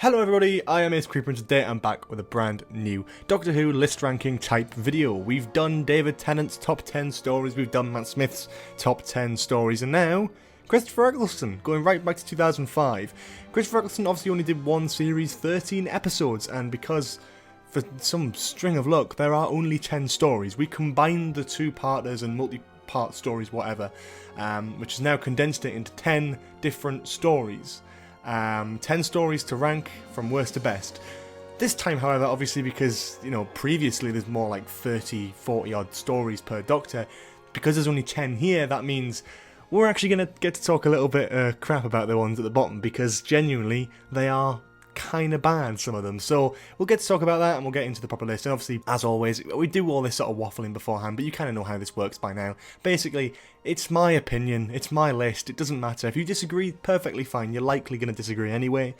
Hello everybody, I am Ace Creeper and today I'm back with a brand new Doctor Who list ranking type video. We've done David Tennant's top 10 stories, we've done Matt Smith's top 10 stories, and now Christopher Eccleston, going right back to 2005. Christopher Eccleston obviously only did one series, 13 episodes, and because for some string of luck there are only 10 stories, we combined the two-parters and multi-part stories, whatever, which has now condensed it into 10 different stories. 10 stories to rank from worst to best. This time, however, obviously because, previously there's more like 30, 40 odd stories per Doctor, because there's only 10 here, that means we're actually going to get to talk a little bit crap about the ones at the bottom, because genuinely they are kind of bad, some of them. So we'll get to talk about that and we'll get into the proper list. And obviously, as always, we do all this sort of waffling beforehand, but you kind of know how this works by now. Basically, it's my opinion, it's my list, it doesn't matter. If you disagree, perfectly fine, you're likely going to disagree anyway.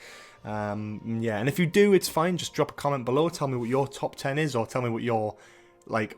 Yeah, and if you do, it's fine, just drop a comment below, tell me what your top 10 is, or tell me what your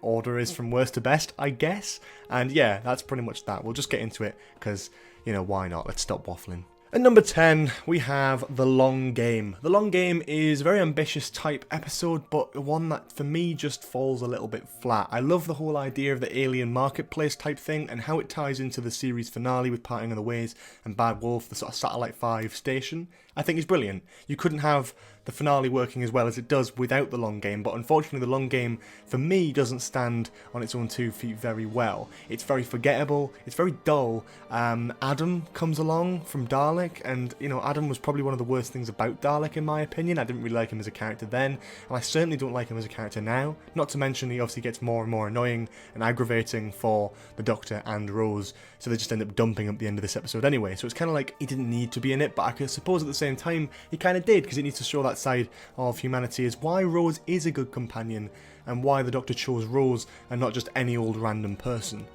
order is from worst to best, I guess. And yeah, that's pretty much that. We'll just get into it, because, why not? Let's stop waffling. At number 10, we have The Long Game. The Long Game is a very ambitious type episode, but one that for me just falls a little bit flat. I love the whole idea of the alien marketplace type thing and how it ties into the series finale with Parting of the Ways and Bad Wolf, the sort of Satellite 5 station. I think it's brilliant. You couldn't have the finale working as well as it does without The Long Game, but unfortunately The Long Game, for me, doesn't stand on its own 2 feet very well. It's very forgettable, it's very dull. Adam comes along from Dalek, and, Adam was probably one of the worst things about Dalek in my opinion. I didn't really like him as a character then, and I certainly don't like him as a character now. Not to mention he obviously gets more and more annoying and aggravating for the Doctor and Rose, so they just end up dumping him at the end of this episode anyway. So it's kind of like he didn't need to be in it, but I suppose at the same time he kind of did, because it needs to show that side of humanity is why Rose is a good companion and why the Doctor chose Rose and not just any old random person,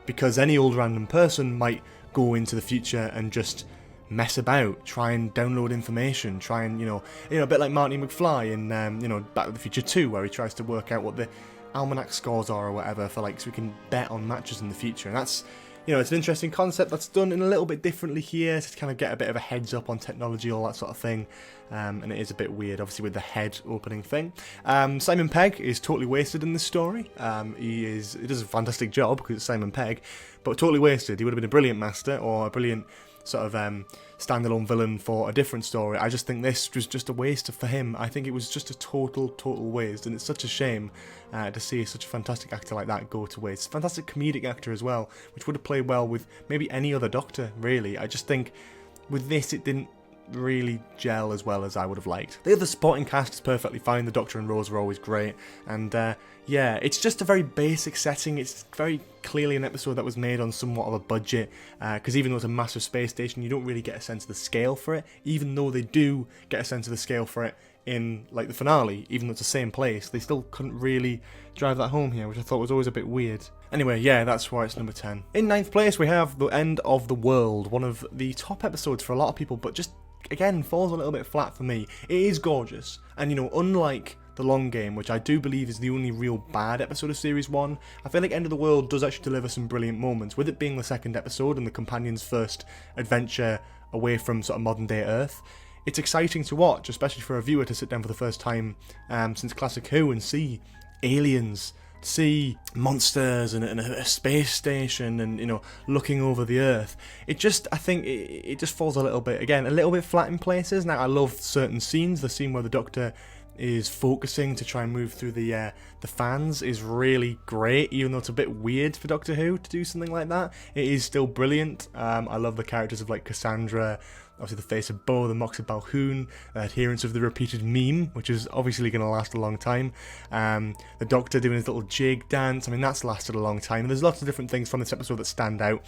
because any old random person might go into the future and just mess about, try and download information, try and a bit like Marty McFly in Back to the Future 2, where he tries to work out what the almanac scores are or whatever for so we can bet on matches in the future. And that's it's an interesting concept that's done in a little bit differently here to kind of get a bit of a heads up on technology, all that sort of thing. And it is a bit weird, obviously, with the head opening thing. Simon Pegg is totally wasted in this story. He does a fantastic job because it's Simon Pegg, but totally wasted. He would have been a brilliant master or a brilliant sort of standalone villain for a different story. I just think this was just a waste for him. I think it was just a total waste, and it's such a shame to see such a fantastic actor like that go to waste. Fantastic comedic actor as well, which would have played well with maybe any other Doctor, really. I just think with this it didn't really gel as well as I would have liked. The other supporting cast is perfectly fine. The Doctor and Rose are always great, and yeah, it's just a very basic setting. It's very clearly an episode that was made on somewhat of a budget, because even though it's a massive space station, you don't really get a sense of the scale for it, even though they do get a sense of the scale for it in the finale. Even though it's the same place, they still couldn't really drive that home here, which I thought was always a bit weird. Anyway, yeah, that's why it's number 10. In 9th place we have The End of the World, one of the top episodes for a lot of people, but just again falls a little bit flat for me. It is gorgeous, and unlike The Long Game, which I do believe is the only real bad episode of Series 1, I feel like End of the World does actually deliver some brilliant moments, with it being the 2nd episode and the companions' first adventure away from sort of modern day Earth. It's exciting to watch, especially for a viewer to sit down for the first time since Classic Who and see aliens, see monsters and a space station and looking over the Earth. I think it just falls a little bit flat in places. Now I love certain scenes. The scene where the Doctor is focusing to try and move through the fans is really great, even though it's a bit weird for Doctor Who to do something like that. It is still brilliant. I love the characters of Cassandra, obviously the face of Bo, the Moxie Balhoun, adherence of the repeated meme, which is obviously going to last a long time. The Doctor doing his little jig dance, that's lasted a long time. And there's lots of different things from this episode that stand out.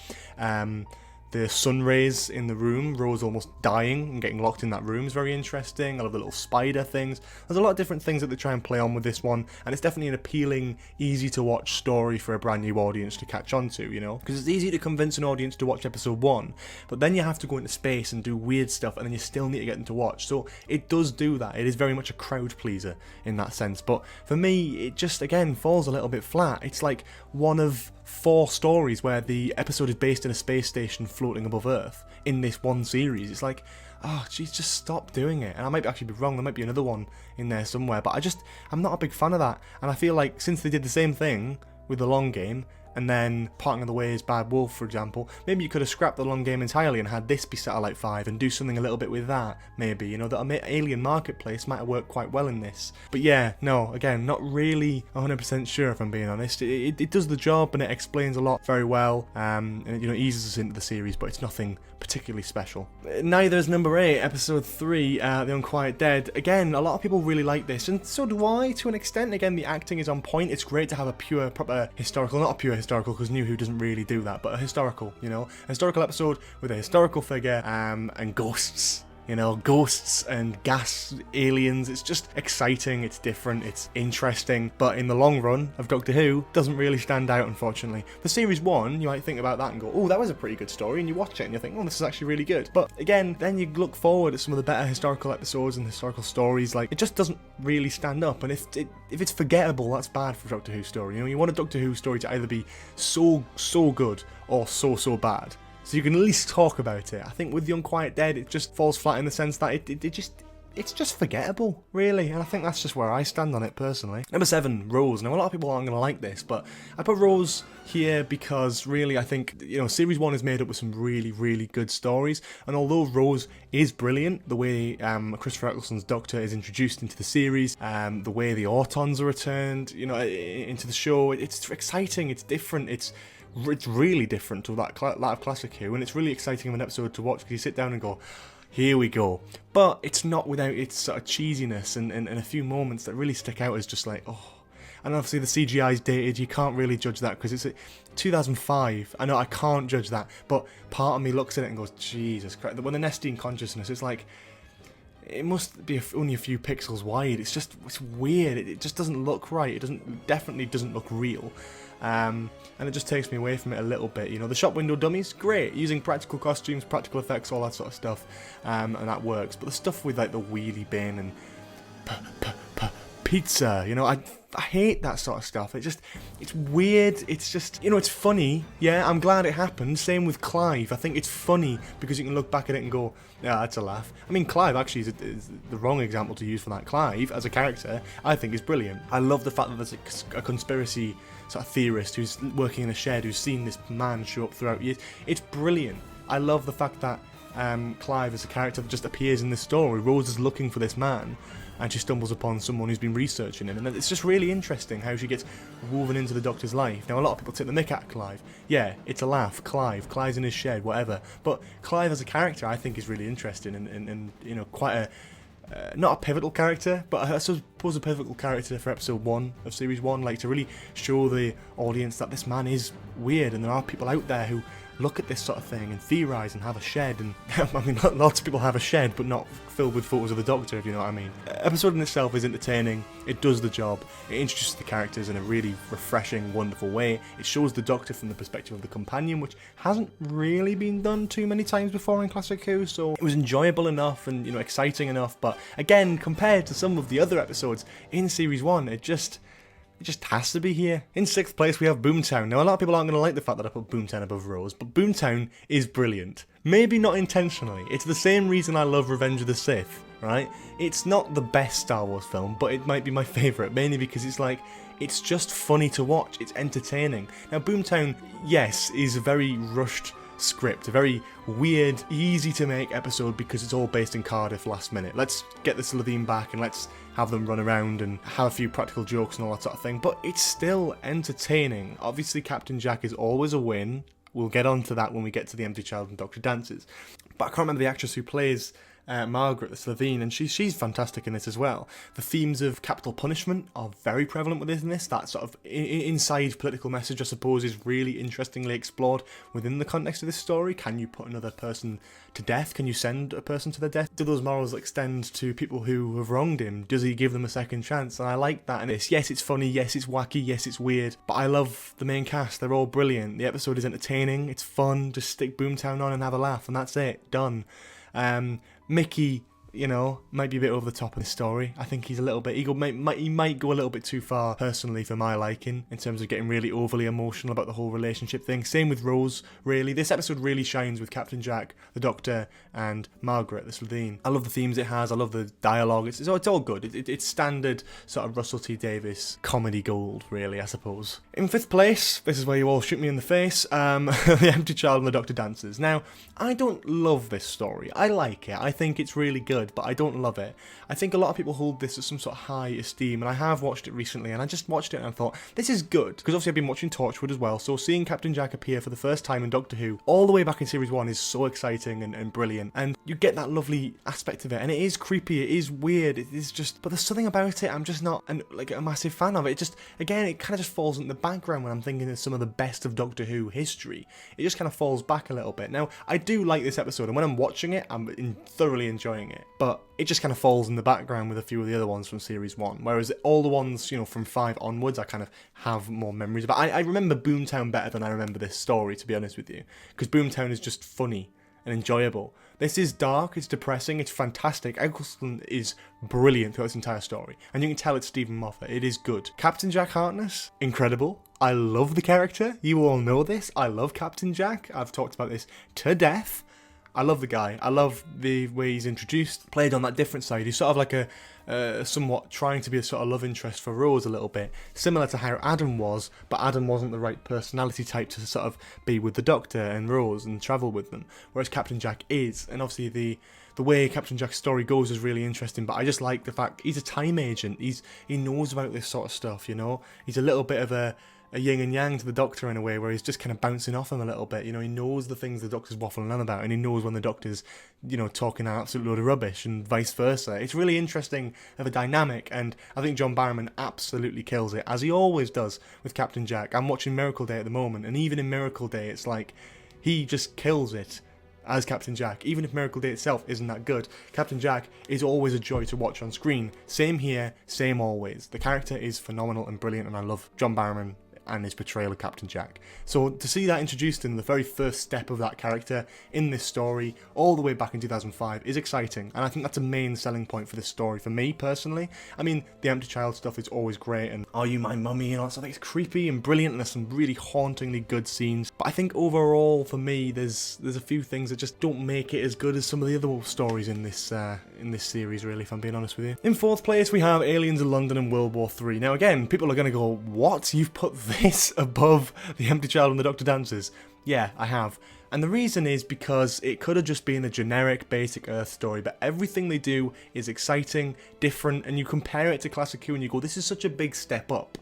The sun rays in the room, Rose almost dying and getting locked in that room is very interesting. I love the little spider things. There's a lot of different things that they try and play on with this one, and it's definitely an appealing, easy to watch story for a brand new audience to catch on to, because it's easy to convince an audience to watch episode 1, but then you have to go into space and do weird stuff, and then you still need to get them to watch. So it does do that. It is very much a crowd pleaser in that sense, but for me, it just, again, falls a little bit flat. It's like one of 4 stories where the episode is based in a space station floating above Earth in this one series. It's like, oh, geez, just stop doing it. And I might actually be wrong, there might be another one in there somewhere, but I'm not a big fan of that. And I feel like since they did the same thing with the long game, and then Parting of the Ways, Bad Wolf, for example, maybe you could have scrapped the long game entirely and had this be Satellite 5 and do something a little bit with that, maybe, you know, that Alien Marketplace might have worked quite well in this. But yeah, no, again, not really 100% sure, if I'm being honest. It does the job and it explains a lot very well, and it, you know, eases us into the series, but it's nothing particularly special. Neither is number 8, episode 3, The Unquiet Dead. Again, a lot of people really like this, and so do I, to an extent. Again, the acting is on point. It's great to have a pure, proper historical, not a pure historical, because New Who doesn't really do that, but a historical, you know, a historical episode with a historical figure, and ghosts. You know, ghosts and gas aliens. It's just exciting, it's different, it's interesting, but in the long run of Doctor Who, doesn't really stand out, unfortunately. The series 1, you might think about that and go, oh, that was a pretty good story, and you watch it and you think, oh, this is actually really good. But again, then you look forward at some of the better historical episodes and historical stories, like, it just doesn't really stand up, and if it's forgettable, that's bad for a Doctor Who story. You know, you want a Doctor Who story to either be so good or so bad, so you can at least talk about it. I think with The Unquiet Dead, it just falls flat in the sense that it's just forgettable, really, and I think that's just where I stand on it personally. Number 7, Rose. Now, a lot of people aren't going to like this, but I put Rose here because really I think, you know, series 1 is made up with some really good stories, and although Rose is brilliant, the way Christopher Eccleston's Doctor is introduced into the series, the way the Autons are returned, you know, into the show, it's exciting, it's different, it's really different to that of Classic Who, and it's really exciting of an episode to watch because you sit down and go, here we go. But it's not without its sort of cheesiness and a few moments that really stick out as just like, oh. And obviously the CGI is dated, you can't really judge that because it's 2005. I know I can't judge that, but part of me looks at it and goes, Jesus Christ. When the Nestine consciousness, it's like, it must be only a few pixels wide. It's weird. It just doesn't look right. Definitely doesn't look real. And it just takes me away from it a little bit. You know, the shop window dummies, great, using practical costumes, practical effects, all that sort of stuff, and that works. But the stuff with like the wheelie bin and pizza, you know, I hate that sort of stuff. It's weird. It's just, you know, it's funny. Yeah, I'm glad it happened. Same with Clive. I think it's funny because you can look back at it and go, yeah, that's a laugh. I mean, Clive actually is the wrong example to use for that. Clive, as a character, I think is brilliant. I love the fact that there's a conspiracy sort of theorist who's working in a shed who's seen this man show up throughout years. It's brilliant. I love the fact that Clive as a character just appears in this story. Rose is looking for this man, and she stumbles upon someone who's been researching him, and it's just really interesting how she gets woven into the Doctor's life. Now, a lot of people take the mick at Clive. Yeah, it's a laugh. Clive's in his shed, whatever. But Clive as a character, I think, is really interesting and you know, quite a not a pivotal character, but I suppose a pivotal character for episode 1 of series 1, like to really show the audience that this man is weird, and there are people out there who look at this sort of thing and theorise and have a shed, and I mean, lots of people have a shed, but not filled with photos of the Doctor, if you know what I mean. Episode in itself is entertaining, it does the job, it introduces the characters in a really refreshing, wonderful way, it shows the Doctor from the perspective of the companion, which hasn't really been done too many times before in Classic Who, so it was enjoyable enough and, you know, exciting enough, but again, compared to some of the other episodes in Series 1, it just has to be here. In 6th place, we have Boomtown. Now, a lot of people aren't going to like the fact that I put Boomtown above Rose, but Boomtown is brilliant. Maybe not intentionally. It's the same reason I love Revenge of the Sith, right? It's not the best Star Wars film, but it might be my favourite, mainly because it's just funny to watch. It's entertaining. Now, Boomtown, yes, is a very rushed script, a very weird, easy to make episode because it's all based in Cardiff last minute. Let's get the Slovene back and let's have them run around and have a few practical jokes and all that sort of thing, but it's still entertaining. Obviously, Captain Jack is always a win. We'll get onto that when we get to The Empty Child and Doctor Dances. But I can't remember the actress who plays Margaret, the Slovene, and she's fantastic in this as well. The themes of capital punishment are very prevalent within this. That sort of inside political message, I suppose, is really interestingly explored within the context of this story. Can you put another person to death? Can you send a person to their death? Do those morals extend to people who have wronged him? Does he give them a second chance? And I like that in this. Yes, it's funny, yes, it's wacky, yes, it's weird, but I love the main cast. They're all brilliant. The episode is entertaining, it's fun, just stick Boomtown on and have a laugh, and that's it, done. Mickey you know, might be a bit over the top of the story. I think he's a little bit, he might go a little bit too far personally for my liking in terms of getting really overly emotional about the whole relationship thing. Same with Rose, really. This episode really shines with Captain Jack, the Doctor, and Margaret, the Slitheen. I love the themes it has. I love the dialogue. It's all good. It's standard sort of Russell T Davies comedy gold, really, I suppose. In 5th place, this is where you all shoot me in the face, The Empty Child and the Doctor Dances. Now, I don't love this story. I like it. I think it's really good, but I don't love it. I think a lot of people hold this as some sort of high esteem, and I have watched it recently, and I just watched it and I thought, this is good, because obviously I've been watching Torchwood as well, so seeing Captain Jack appear for the first time in Doctor Who, all the way back in Series 1, is so exciting and brilliant, and you get that lovely aspect of it, and it is creepy, it is weird, it is just, but there's something about it I'm just not a massive fan of. It just, again, it kind of just falls in the background when I'm thinking of some of the best of Doctor Who history. It just kind of falls back a little bit. Now, I do like this episode, and when I'm watching it, I'm thoroughly enjoying it, but it just kind of falls in the background with a few of the other ones from Series 1, whereas all the ones, you know, from 5 onwards, I kind of have more memories. But I remember Boomtown better than I remember this story, to be honest with you, because Boomtown is just funny and enjoyable. This is dark, it's depressing, it's fantastic. Eccleston is brilliant throughout this entire story, and you can tell it's Stephen Moffat. It is good. Captain Jack Harkness, incredible. I love the character. You all know this. I love Captain Jack. I've talked about this to death. I love the guy. I love the way he's introduced, played on that different side. He's sort of like a somewhat trying to be a sort of love interest for Rose a little bit, similar to how Adam was, but Adam wasn't the right personality type to sort of be with the Doctor and Rose and travel with them, whereas Captain Jack is. And obviously the way Captain Jack's story goes is really interesting, but I just like the fact he's a time agent. He knows about this sort of stuff, you know. He's a little bit of a yin and yang to the Doctor in a way, where he's just kind of bouncing off him a little bit. You know, he knows the things the Doctor's waffling on about, and he knows when the Doctor's, you know, talking an absolute load of rubbish, and vice versa. It's really interesting of a dynamic, and I think John Barrowman absolutely kills it, as he always does with Captain Jack. I'm watching Miracle Day at the moment, and even in Miracle Day, it's like, he just kills it as Captain Jack. Even if Miracle Day itself isn't that good, Captain Jack is always a joy to watch on screen. Same here, same always. The character is phenomenal and brilliant, and I love John Barrowman and his portrayal of Captain Jack. So to see that introduced in the very first step of that character in this story, all the way back in 2005, is exciting, and I think that's a main selling point for this story, for me personally. I mean, the Empty Child stuff is always great, and Are You My Mummy and all that stuff, it's creepy and brilliant, and there's some really hauntingly good scenes, but I think overall, for me, there's a few things that just don't make it as good as some of the other stories in this series, really, if I'm being honest with you. In 4th place, we have Aliens in London and World War III. Now again, people are going to go, what? You've put this above The Empty Child and the Doctor Dances? Yeah, I have. And the reason is because it could have just been a generic basic Earth story, but everything they do is exciting, different, and you compare it to Classic Who and you go, this is such a big step up.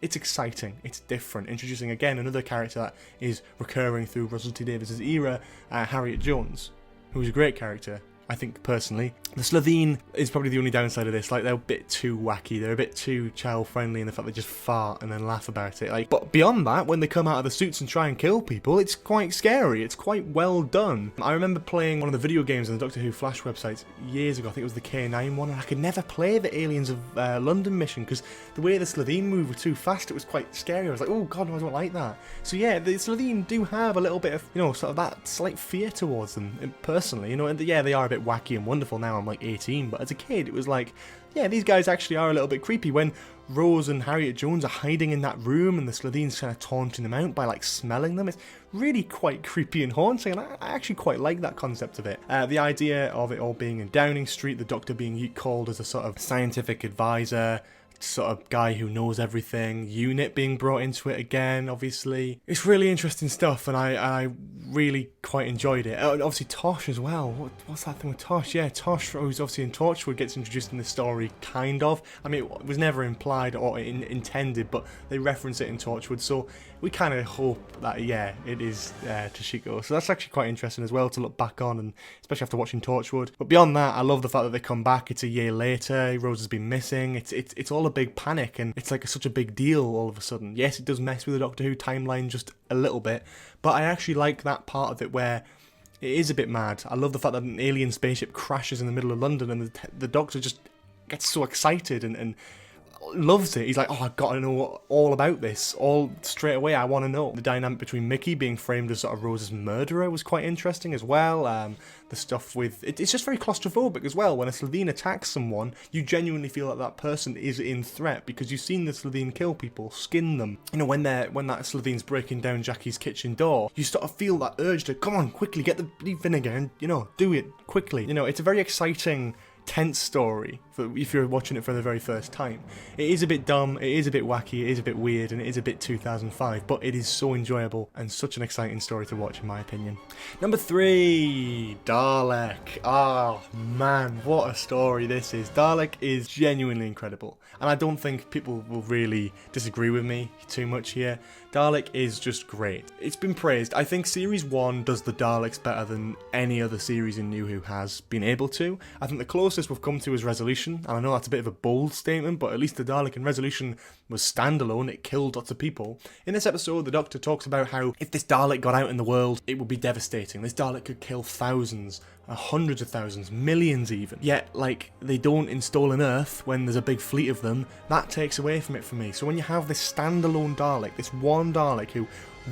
It's exciting, it's different, introducing again another character that is recurring through Russell T Davies' era, Harriet Jones, who's a great character, I think, personally. The Slitheen is probably the only downside of this. Like, they're a bit too wacky, they're a bit too child friendly in the fact they just fart and then laugh about it. Like, but beyond that, when they come out of the suits and try and kill people, it's quite scary, it's quite well done. I remember playing one of the video games on the Doctor Who Flash websites years ago, I think it was the K9 one, and I could never play the Aliens of London mission because the way the Slitheen moved were too fast. It was quite scary. I was like, oh god, no, I don't like that. So yeah, the Slitheen do have a little bit of, you know, sort of that slight fear towards them, personally, you know, and yeah, they are a bit wacky and wonderful now. I'm like 18, but as a kid it was like, yeah, these guys actually are a little bit creepy. When Rose and Harriet Jones are hiding in that room and the Slitheen's kind of taunting them out by like smelling them, it's really quite creepy and haunting, and I actually quite like that concept of it. The idea of it all being in Downing Street, the Doctor being called as a sort of scientific advisor, sort of guy who knows everything, Unit being brought into it again, obviously. It's really interesting stuff, and I really quite enjoyed it. And obviously Tosh as well. What's that thing with Tosh? Yeah, Tosh, who's obviously in Torchwood, gets introduced in this story, kind of. I mean, it was never implied or intended, but they reference it in Torchwood, so we kind of hope that, yeah, it is Toshiko. So that's actually quite interesting as well to look back on, and especially after watching Torchwood. But beyond that, I love the fact that they come back. It's a year later, Rose has been missing. It's all a big panic, and it's like such a big deal all of a sudden. Yes, it does mess with the Doctor Who timeline just a little bit, but I actually like that part of it where it is a bit mad. I love the fact that an alien spaceship crashes in the middle of London, and the Doctor just gets so excited, and loves it. He's like, oh, I've got to know all about this. All straight away, I want to know. The dynamic between Mickey being framed as sort of Rose's murderer was quite interesting as well. The stuff with... It's just very claustrophobic as well. When a Slovene attacks someone, you genuinely feel like that person is in threat because you've seen the Slovene kill people, skin them. You know, when that Slovene's breaking down Jackie's kitchen door, you start to feel that urge to, come on, quickly, get the vinegar and, you know, do it quickly. You know, it's a very exciting, tense story if you're watching it for the very first time. It is a bit dumb, it is a bit wacky, it is a bit weird, and it is a bit 2005, but it is so enjoyable and such an exciting story to watch in my opinion. Number 3, Dalek. Oh man, what a story this is. Dalek is genuinely incredible, and I don't think people will really disagree with me too much here. Dalek is just great. It's been praised. I think Series 1 does the Daleks better than any other series in New Who has been able to. I think the closest we've come to is Resolution, and I know that's a bit of a bold statement, but at least the Dalek in Resolution was standalone, it killed lots of people. In this episode, the Doctor talks about how if this Dalek got out in the world, it would be devastating. This Dalek could kill thousands, hundreds of thousands, millions even. Yet, like, they don't install on Earth when there's a big fleet of them. That takes away from it for me. So when you have this standalone Dalek, this one Dalek who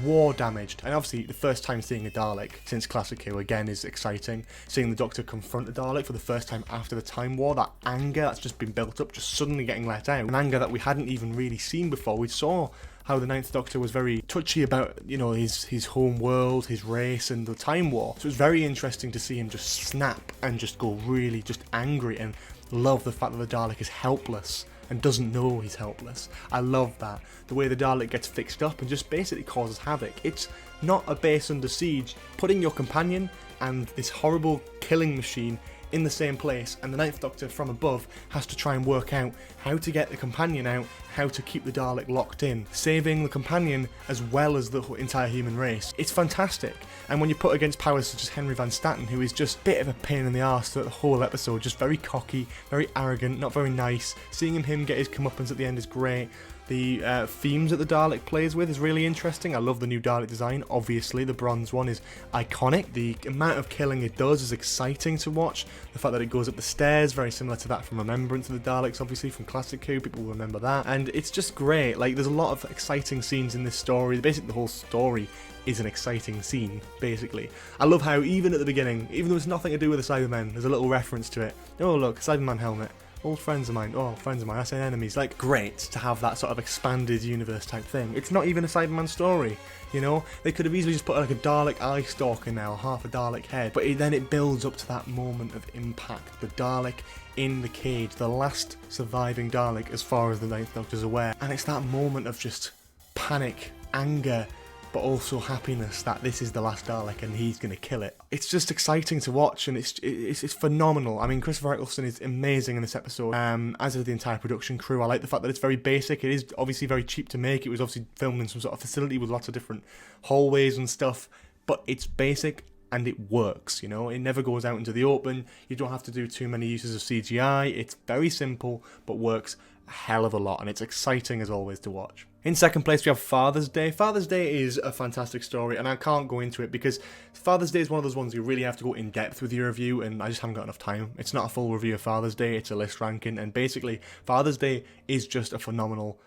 war damaged, and obviously the first time seeing a Dalek since Classic Who again is exciting. Seeing the Doctor confront a Dalek for the first time after the Time War, that anger that's just been built up, just suddenly getting let out, an anger that we hadn't even really seen before. We saw how the Ninth Doctor was very touchy about, you know, his home world, his race, and the Time War. So it was very interesting to see him just snap and just go really just angry, and love the fact that the Dalek is helpless and doesn't know he's helpless. I love that. The way the Dalek gets fixed up and just basically causes havoc. It's not a base under siege. Putting your companion and this horrible killing machine in the same place, and the Ninth Doctor from above has to try and work out how to get the companion out, how to keep the Dalek locked in, saving the companion as well as the entire human race. It's fantastic. And when you put against powers such as Henry Van Statten, who is just a bit of a pain in the arse throughout the whole episode, just very cocky, very arrogant, not very nice. Seeing him get his comeuppance at the end is great. The themes that the Dalek plays with is really interesting. I love the new Dalek design. Obviously, the bronze one is iconic. The amount of killing it does is exciting to watch. The fact that it goes up the stairs, very similar to that from Remembrance of the Daleks, obviously, from Classic Who. People will remember that. And it's just great. Like, there's a lot of exciting scenes in this story. Basically, the whole story is an exciting scene, basically. I love how, even at the beginning, even though it's nothing to do with the Cybermen, there's a little reference to it. Oh, look, Cyberman helmet. Old friends of mine. Oh, friends of mine. I say enemies. Like, great to have that sort of expanded universe type thing. It's not even a Cyberman story, you know? They could have easily just put like a Dalek eye stalk in there, or half a Dalek head. But then it builds up to that moment of impact. The Dalek in the cage, the last surviving Dalek as far as the Ninth Doctor's aware. And it's that moment of just panic, anger, but also happiness that this is the last Dalek and he's going to kill it. It's just exciting to watch, and it's phenomenal. I mean, Chris Eccleston is amazing in this episode, as is the entire production crew. I like the fact that it's very basic. It is obviously very cheap to make. It was obviously filmed in some sort of facility with lots of different hallways and stuff, but it's basic and it works, you know? It never goes out into the open. You don't have to do too many uses of CGI. It's very simple, but works a hell of a lot, and it's exciting as always to watch. In second place, we have Father's Day. Father's Day is a fantastic story, and I can't go into it because Father's Day is one of those ones you really have to go in depth with your review, and I just haven't got enough time. It's not a full review of Father's Day, it's a list ranking, and basically, Father's Day is just a phenomenal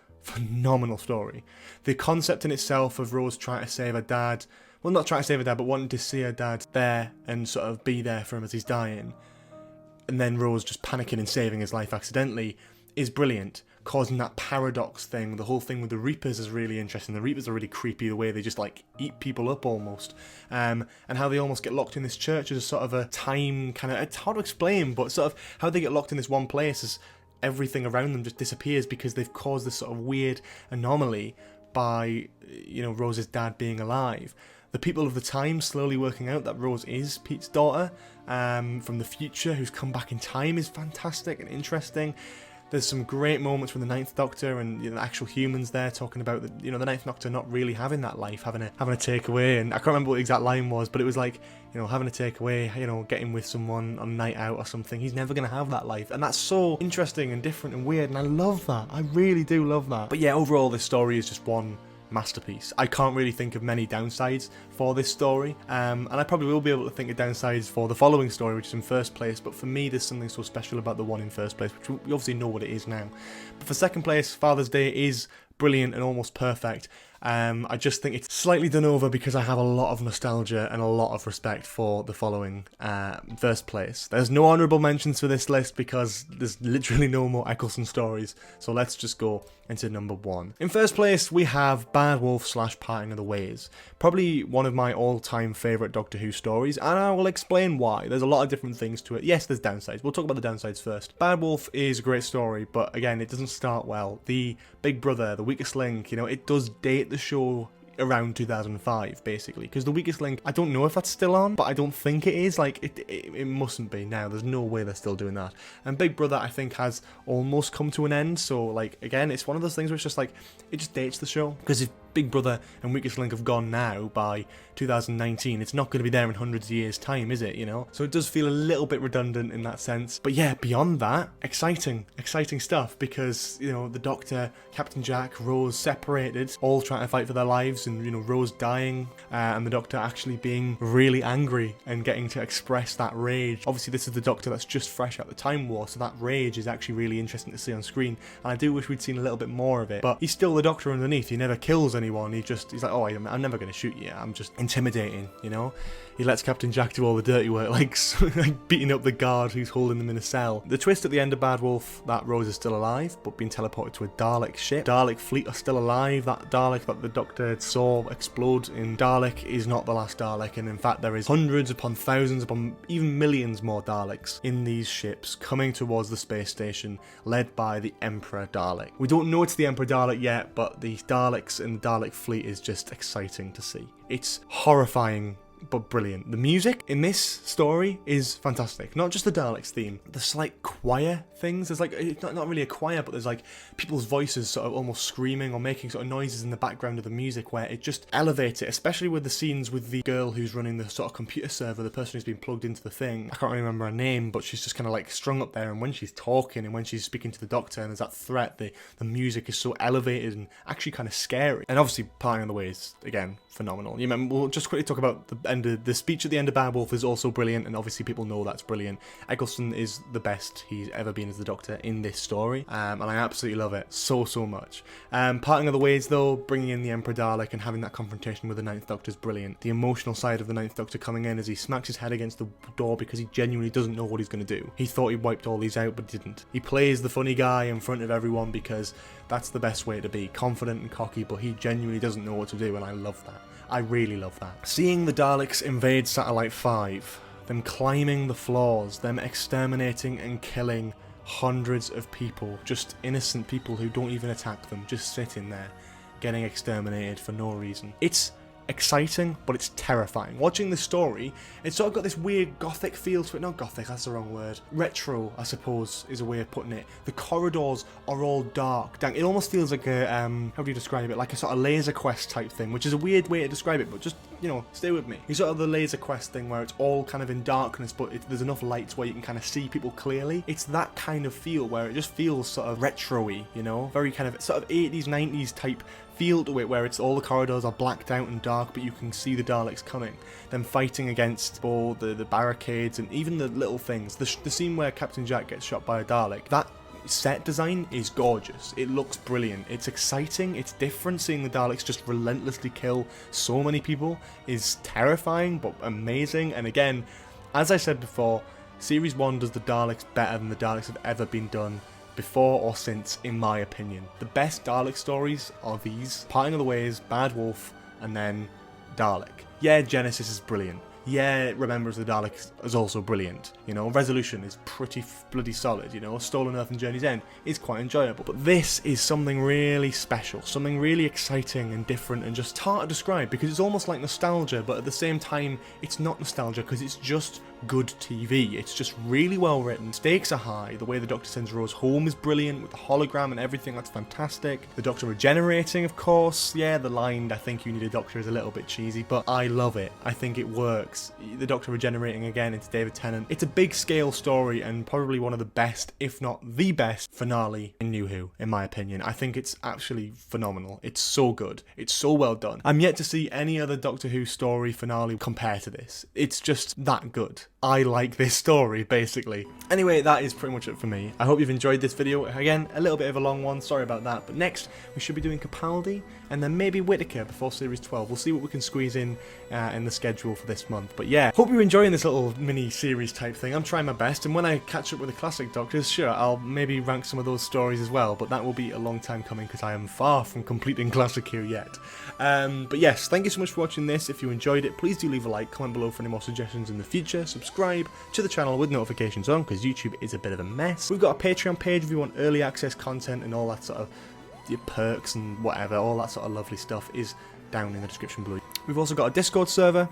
story. The concept in itself of Rose trying to save her dad, well, not trying to save her dad, but wanting to see her dad there and sort of be there for him as he's dying, and then Rose just panicking and saving his life accidentally, is brilliant, causing that paradox thing. The whole thing with the Reapers is really interesting. The Reapers are really creepy, the way they just like eat people up almost, and how they almost get locked in this church as a sort of a time kind of, it's hard to explain, but sort of how they get locked in this one place as everything around them just disappears because they've caused this sort of weird anomaly by, you know, Rose's dad being alive. The people of the time slowly working out that Rose is Pete's daughter from the future, who's come back in time, is fantastic and interesting. There's some great moments from the Ninth Doctor and, you know, the actual humans there talking about the, you know, the Ninth Doctor not really having that life, having a takeaway, and I can't remember what the exact line was, but it was like, you know, having a takeaway, you know, getting with someone on a night out or something. He's never going to have that life, and that's so interesting and different and weird, and I love that. I really do love that. But yeah, overall, this story is just one masterpiece. I can't really think of many downsides for this story, and I probably will be able to think of downsides for the following story, which is in first place, but for me there's something so special about the one in first place, which we obviously know what it is now. But for second place, Father's Day is brilliant and almost perfect. I just think it's slightly done over because I have a lot of nostalgia and a lot of respect for the following first place. There's no honourable mentions for this list because there's literally no more Eccleston stories, so let's just go into number 1. In first place, we have Bad Wolf / Parting of the Ways. Probably one of my all-time favourite Doctor Who stories, and I will explain why. There's a lot of different things to it. Yes, there's downsides. We'll talk about the downsides first. Bad Wolf is a great story, but again, it doesn't start well. The big brother, the weakest link, you know, it does date the show around 2005 basically, because the weakest link, I don't know if that's still on, but I don't think it is. Like it mustn't be now. There's no way they're still doing that. And Big Brother, I think, has almost come to an end, so like again, it's one of those things where it's just like it just dates the show, because if Big Brother and Weakest Link have gone now by 2019, it's not going to be there in hundreds of years time, is it, you know? So it does feel a little bit redundant in that sense. But yeah, beyond that, exciting stuff, because, you know, the Doctor, Captain Jack, Rose separated, all trying to fight for their lives, and, you know, Rose dying, and the Doctor actually being really angry and getting to express that rage. Obviously, this is the Doctor that's just fresh out the Time War, so that rage is actually really interesting to see on screen, and I do wish we'd seen a little bit more of it. But he's still the Doctor underneath. He never kills anyone. He's like, oh, I'm never going to shoot you. I'm just intimidating, you know? He lets Captain Jack do all the dirty work, like beating up the guard who's holding them in a cell. The twist at the end of Bad Wolf, that Rose is still alive, but being teleported to a Dalek ship. Dalek fleet are still alive. That Dalek that the Doctor saw explode in Dalek is not the last Dalek, and in fact there is hundreds upon thousands upon even millions more Daleks in these ships coming towards the space station, led by the Emperor Dalek. We don't know it's the Emperor Dalek yet, but the Daleks in the Dalek fleet is just exciting to see. It's horrifying but brilliant. The music in this story is fantastic. Not just the Daleks theme, the slight choir things. There's like, it's not really a choir, but there's like people's voices sort of almost screaming or making sort of noises in the background of the music, where it just elevates it, especially with the scenes with the girl who's running the sort of computer server, the person who's been plugged into the thing. I can't really remember her name, but she's just kind of like strung up there, and when she's talking and when she's speaking to the Doctor and there's that threat, the music is so elevated and actually kind of scary. And obviously Parting of the Ways, again, phenomenal. You remember, we'll just quickly talk about the speech at the end of Bad Wolf is also brilliant, and obviously people know that's brilliant. Eccleston is the best he's ever been as the Doctor in this story, and I absolutely love it so much. Parting of the Ways though, bringing in the Emperor Dalek and having that confrontation with the Ninth Doctor is brilliant. The emotional side of the Ninth Doctor coming in as he smacks his head against the door because he genuinely doesn't know what he's going to do. He thought he wiped all these out but didn't. He plays the funny guy in front of everyone because that's the best way to be, confident and cocky, but he genuinely doesn't know what to do, and I love that. I really love that. Seeing the Daleks invade Satellite 5, them climbing the floors, them exterminating and killing hundreds of people, just innocent people who don't even attack them, just sitting there, getting exterminated for no reason. It's exciting, but it's terrifying. Watching this story, it's sort of got this weird gothic feel to it. Not gothic, that's the wrong word. Retro, I suppose, is a way of putting it. The corridors are all dark. It almost feels like a, how do you describe it? Like a sort of Laser Quest type thing, which is a weird way to describe it, but just, you know, stay with me. It's sort of the Laser Quest thing where it's all kind of in darkness, but there's enough lights where you can kind of see people clearly. It's that kind of feel where it just feels sort of retro-y, you know? Very kind of sort of 80s, 90s type feel to it, where it's all the corridors are blacked out and dark, but you can see the Daleks coming, them fighting against all the barricades and even the little things. The scene where Captain Jack gets shot by a Dalek, that set design is gorgeous. It looks brilliant. It's exciting. It's different. Seeing the Daleks just relentlessly kill so many people is terrifying but amazing. And again, as I said before, Series 1 does the Daleks better than the Daleks have ever been done before or since, in my opinion. The best Dalek stories are these: Parting of the Ways, Bad Wolf, and then Dalek. Yeah, Genesis is brilliant. Yeah, Remembrance of the Daleks is also brilliant. You know, Resolution is pretty bloody solid. You know, Stolen Earth and Journey's End is quite enjoyable. But this is something really special, something really exciting and different and just hard to describe, because it's almost like nostalgia, but at the same time, it's not nostalgia because it's just good TV. It's just really well written. Stakes are high. The way the Doctor sends Rose home is brilliant with the hologram and everything. That's fantastic. The Doctor regenerating, of course. Yeah, the line, I think you need a doctor, is a little bit cheesy, but I love it. I think it works. flashbacks, the Doctor regenerating again into David Tennant. It's a big scale story and probably one of the best, if not the best, finale in New Who, in my opinion. I think it's actually phenomenal. It's so good. It's so well done. I'm yet to see any other Doctor Who story finale compare to this. It's just that good. I like this story, basically. Anyway, that is pretty much it for me. I hope you've enjoyed this video. Again, a little bit of a long one, sorry about that. But next, we should be doing Capaldi, and then maybe Whittaker before Series 12. We'll see what we can squeeze in the schedule for this month. But yeah, hope you're enjoying this little mini-series type thing. I'm trying my best, and when I catch up with the classic Doctors, sure, I'll maybe rank some of those stories as well, but that will be a long time coming because I am far from completing Classic Who yet. But yes, thank you so much for watching this. If you enjoyed it, please do leave a like, comment below for any more suggestions in the future, subscribe to the channel with notifications on because YouTube is a bit of a mess. We've got a Patreon page if you want early access content and all that sort of perks and whatever, all that sort of lovely stuff is down in the description below. We've also got a Discord server,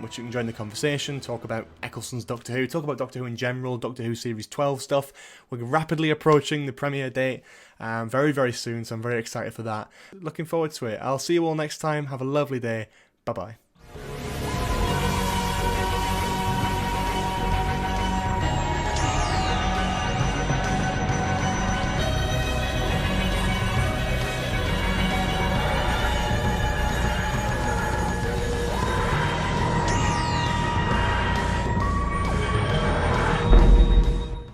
which you can join the conversation, talk about Eccleston's Doctor Who, talk about Doctor Who in general, Doctor Who Series 12 stuff. We're rapidly approaching the premiere date very, very soon, so I'm very excited for that. Looking forward to it. I'll see you all next time. Have a lovely day. Bye-bye.